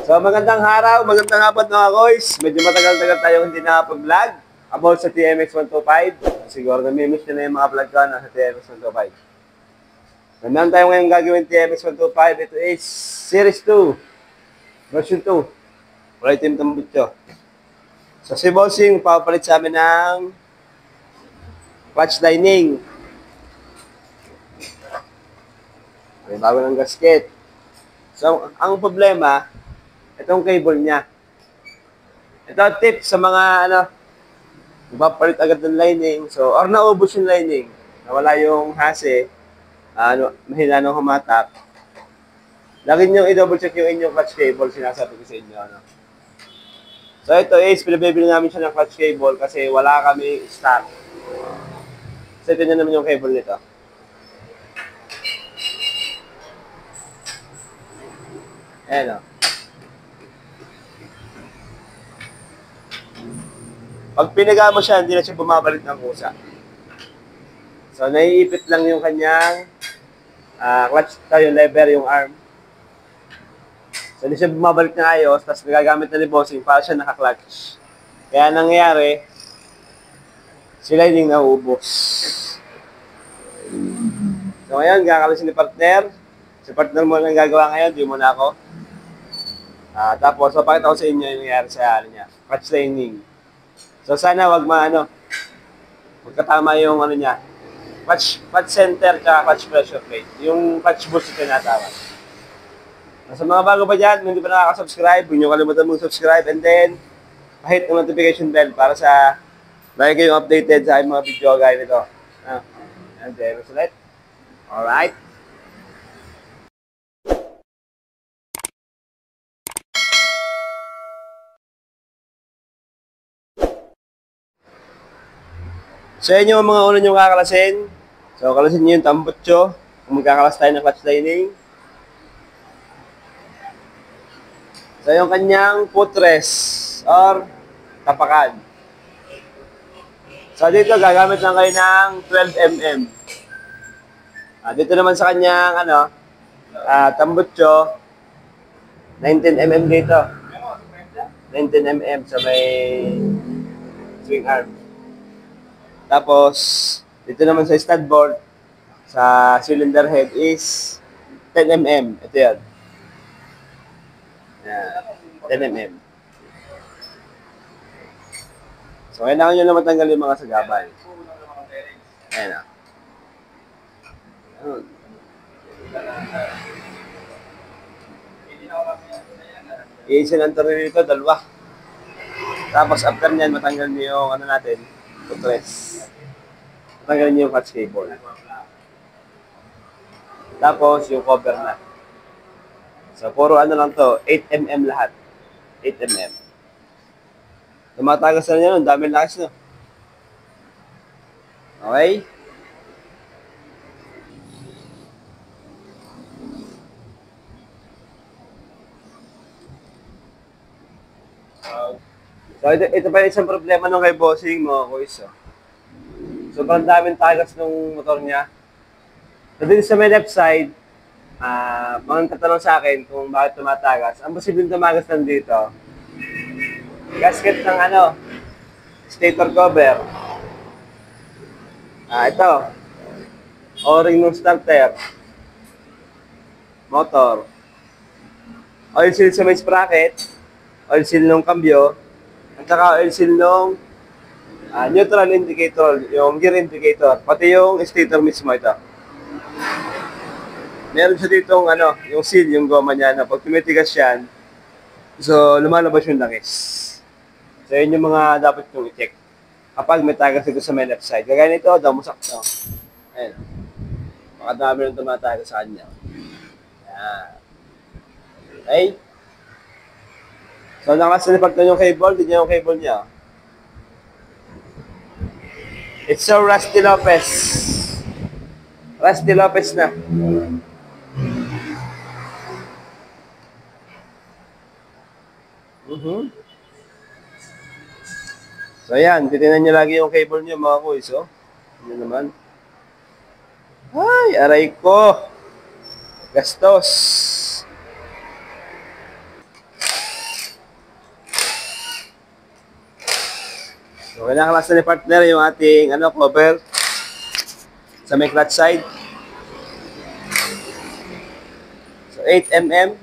So magandang araw, magandang hapon mga boys. Medyo matagal-tagal tayong hindi nakapag-vlog about sa TMX 125. Siguro namimiss nyo na yung mga vlog ko na sa TMX 125. Nandang tayo ngayon gagawin TMX 125. Ito is Series 2, version 2. Wala team tambutso. So si Bossing, papalit sa amin ng clutch lining. May bago ng gasket. So, ang problema, itong cable niya. Ito tip sa mga magpapalit agad ng lining. So, or naubos yung lining, nawala yung hase, mahina nung humatak. Lagi nyo i-double check yung inyong clutch cable, sinasabi ko sa inyo. So, ito is, pinabibili namin siya ng clutch cable kasi wala kami stock. So, ito nyo naman yung cable nito. Ayan o. Pag pinaga mo siya, hindi na siya bumabalik ng kusa. So, naiipit lang yung kanyang clutch, yung lever, yung arm. So, hindi siya bumabalik na ayos, tapos nagagamit na ni Bossing para siya naka-clutch. Kaya nangyayari, si lining nauubos. So, ngayon, gagawin ni partner. Si partner mo lang gagawa ngayon, di mo na ako. Tapos, papakita ko sa inyo yung nangyayari sa niya, clutch lining. So, sana wag magkatama yung niya, clutch center at clutch pressure plate. Yung clutch boost yung tinatawag. Sa mga bago pa dyan, hindi pa nakaka-subscribe, huwag nyo kalimutan mag-subscribe and then, pahit ng notification bell para sa lagi kayong updated sa mga video gaya nito. And then, ulit. Alright. Sa inyo mga una nyo kakalasin. So, kalasin nyo yung tambutso. Kung magkakalas tayo ng clutch lining. So, yung kanyang footrest or tapakan. So, dito gagamit lang kayo ng 12mm. Dito naman sa kanyang tambutso, 19mm dito. 19mm sa may swing arm. Tapos, dito naman sa stud board, sa cylinder head is 10mm. Ito yan. 10mm. So, kailangan nyo na matanggal yung mga sagabal. Ayan na. I-isin ang tornilyo nito, dalawa. Tapos, after nyan, matanggal nyo yung natin, footrest. Matanggal nyo yung clutch cable. Tapos, yung cover na. So, puro lang to, 8mm lahat. 8mm. Tumatagas na nyo, ang dami lakas no. Okay? So, ito pa isang problema nung kay Bossing, mga boys. Sobrang daming tagas ng motor niya. So, dito sa may left side, mga tatanong sa akin kung bakit tumatagas. Ang posibleng tumagas nandito, gasket ng stator cover. Ito, o-ring ng starter, motor, oil seal sa may sprocket, oil seal ng cambio, at saka oil seal ng neutral indicator, yung gear indicator, pati yung stator mismo ito. Meron siya ditong yung seal, yung goma niya na pag tumitigas yan, so lumalabas yung langis. So yun yung mga dapat yung i-check. Kapag may tagas dito sa may left side. Kagaya nito, damusak to. Ayan. Makadami nang tumatagas sa kanya. Ayan. Okay? So nakasalipag na yung cable, din yung cable niya. It's so Rusty Lopez. Rusty Lopez na. So ayan, titinan nyo lagi yung cable nyo mga boys. Yun naman. Ay, aray ko. Gastos. So, kinakalas na ni partner yung ating cover sa may clutch side. So, 8 mm.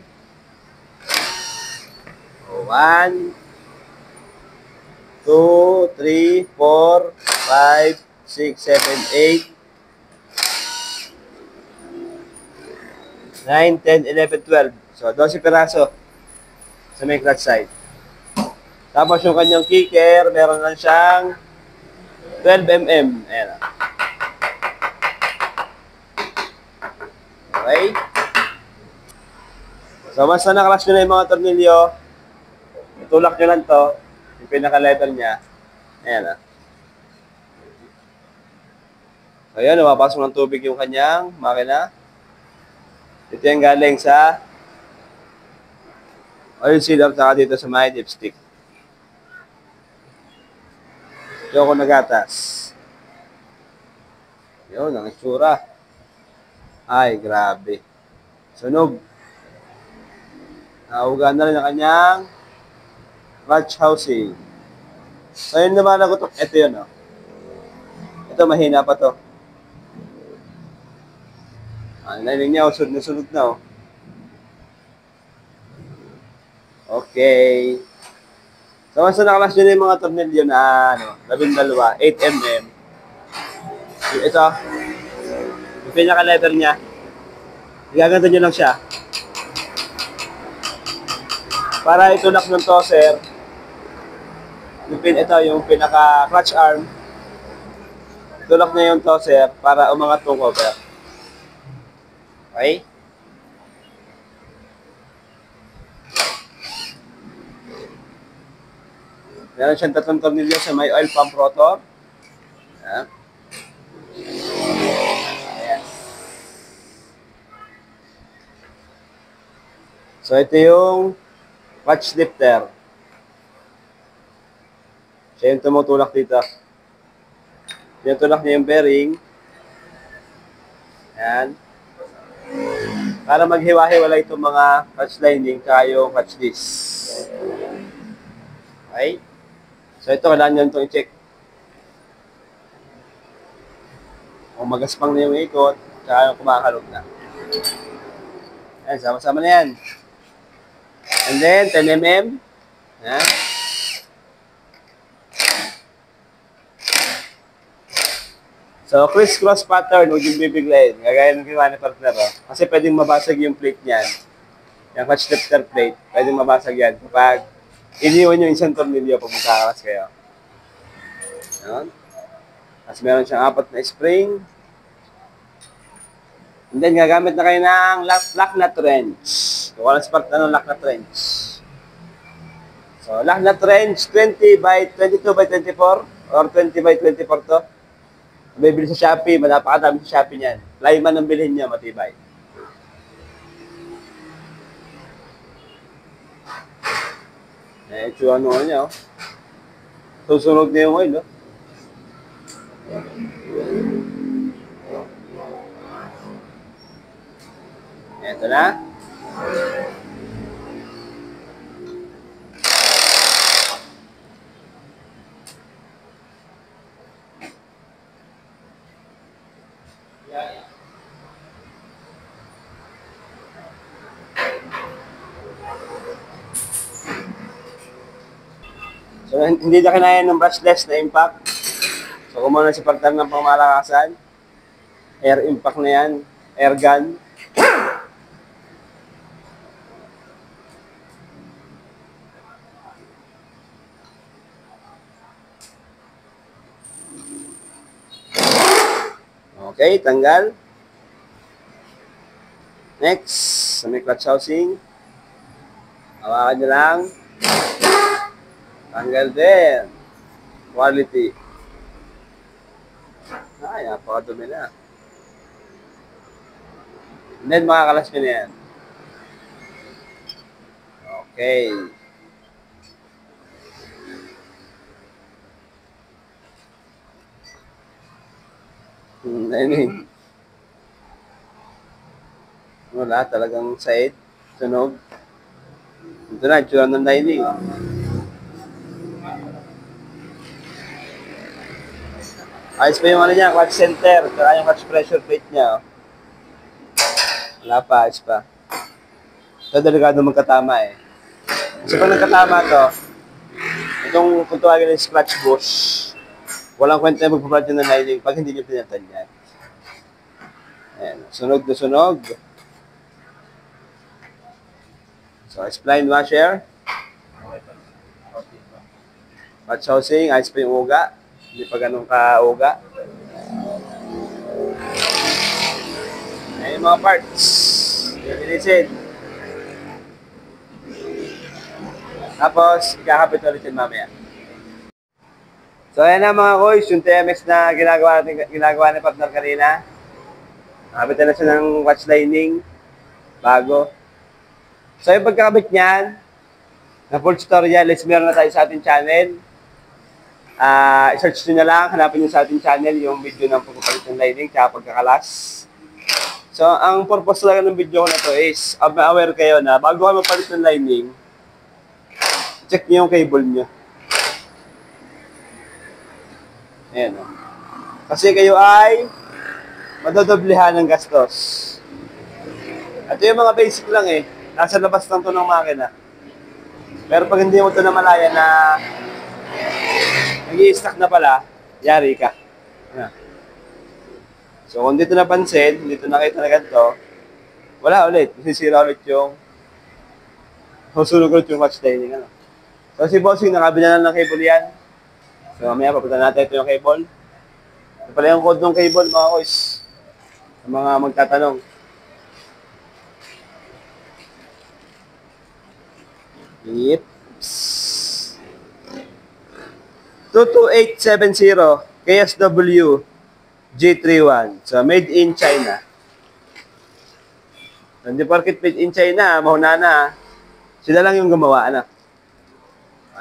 1, 2, 3, 4, 5, 6, 7, 8, 9, 10, 11, 12. So, 12 piraso sa may clutch side. Tapos yung kanyang kicker, meron lang siyang 12 mm. Ayan. Okay? So, once na nakalas nyo na yung mga tornilyo, itulak nyo lang to, yung pinaka-level niya. Ayan. So, ayan, napapasok ng tubig yung kanyang makina. Ito yung galing sa oil sealer, saka dito sa may dipstick. Diyo ko nagatas. Yun, ang itsura. Ay, grabe. Sunog. Nahugan na rin ang kanyang clutch housing. So, yun naman nagutok. Ito yun, oh. Ito, mahina pa to. Nailing niya, sunod na sunod na, oh. Okay. So, once na nakalas nyo na yung mga tornilyo na, 12, 8 mm. Ito, yung pinaka-level niya, igaganto nyo lang siya. Para itulak ng tosser, ito, yung pinaka-clutch arm, itulak niya yung tosser para umangat yung cover. Okay? Meron siyang 3 tornilyo sa may oil pump rotor. Ayan. Ayan. So, ito yung clutch lifter. Siya yung tumutulak dito. Tinutulak niya yung bearing. Ayan. Para maghiwa-hiwalay itong mga clutch lining kaya yung clutch disc. Okay? So, ito, kailangan nyo itong i-check. Kung magaspang na yung ikot, tsaka yung kumakalog na. Ayan, sama-sama na yan. And then, 10 mm. Ayan. So, criss-cross pattern, huwag yung bibiglayin. Gagaya ng ginawa ni partner, oh. Kasi pwedeng mabasag yung plate niyan. Yung clutch lifter plate, pwedeng mabasag yan. Kapag iniwan yung isang tornilyo pag magkakalas kayo. Ayan. Tapos meron siyang 4 na spring. And then, gagamit na kayo ng lock nut wrench. Kung walang spark na lock nut wrench. So, lock nut wrench, 22 by 24 or 20 by 24 to. Bibili sa Shopee, napakadami sa Shopee niyan. Lyman ang bilhin niya, matibay. Ito ano niya, oh. Susunod na yung oil, oh. Ito na. So, hindi na kinaya ng brushless na impact. So, kung muna si partner ng pangmalakasan, air impact na yan, air gun. Okay, tanggal. Next, sa may clutch housing. Hawakan nyo lang. Tanggal din. Quality. Ay, napakadumi na. And then, makakalas nyo na yan. Okay. Ayun. Wala, talagang side. Tunog. Ito na, itsura ng lining. Ayos pa yung ano niya, clutch center, saka yung clutch pressure plate niya. Oh. Wala pa, ayos pa. Ito delikado magkatama eh. Kasi pag nagkatama to, itong kung tawagin ng clutch bush, walang kwenta yung magpapalat yun ng lining pag hindi nyo pinatan yan. Ayan, sunog na sunog. So, spline washer. Clutch housing, ayos pa yung uga. Hindi pa ganun ka-uga. Ayan yung mga parts. Linisin. Tapos, ikakapit ulit yun mamaya. So, ayan na mga boys, yung TMX na ginagawa ni partner kanina. Nakapit na siya ng watch lining. Bago. So, yung pagkakabit niyan, na full tutorial, is meron na tayo sa ating channel. I-search nyo na lang, hanapin nyo sa ating channel yung video ng pagpapalit ng lining tsaka pagkakalas. So, ang purpose talaga ng video ko na to is, aware kayo na bago kayo magpalit ng lining, check nyo yung cable nyo. Ayan o. Kasi kayo ay madodoblehan ng gastos. At yung mga basic lang eh, nasa labas lang to ng makina. Pero pag hindi mo ito namalaya na nag-i-stack na pala, yari ka. Ayan. So, kung dito napansin, dito nakita na ganito, wala ulit. Sisira ulit yung susunog ulit yung watch lining. Ano. So, si Bossing, nakabila na ng cable yan. So, mamaya papunta natin ito yung cable. Ito pala yung code ng cable, mga boys. Sa mga magtatanong. Yips. 22870 KSW G31. So, made in China. Hindi porket made in China, mahuna na. Sila lang yung gumawa, ano.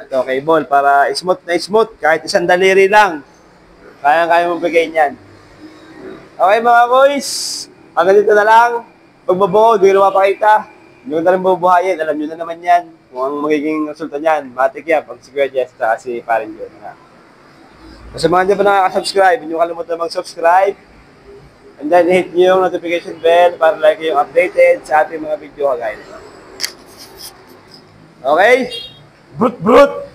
Ito, cable, para smooth na smooth. Kahit isang daliri lang. Kaya mong bigay niyan. Okay, mga boys. Hanggang dito na lang. Pagbabuo, hindi ko na mapakita. Hindi ko na rin bubuhayin. Alam nyo na naman yan. Kung ang magiging resulta niyan. Matik yan. Pag si Kuya Jess, si Parin John. Sa mga hindi pa nakaka-subscribe, hindi nyo kalimutan mag-subscribe. And then, hit nyo yung notification bell para like yung updated sa ating mga video kagaya. Okay? Brut!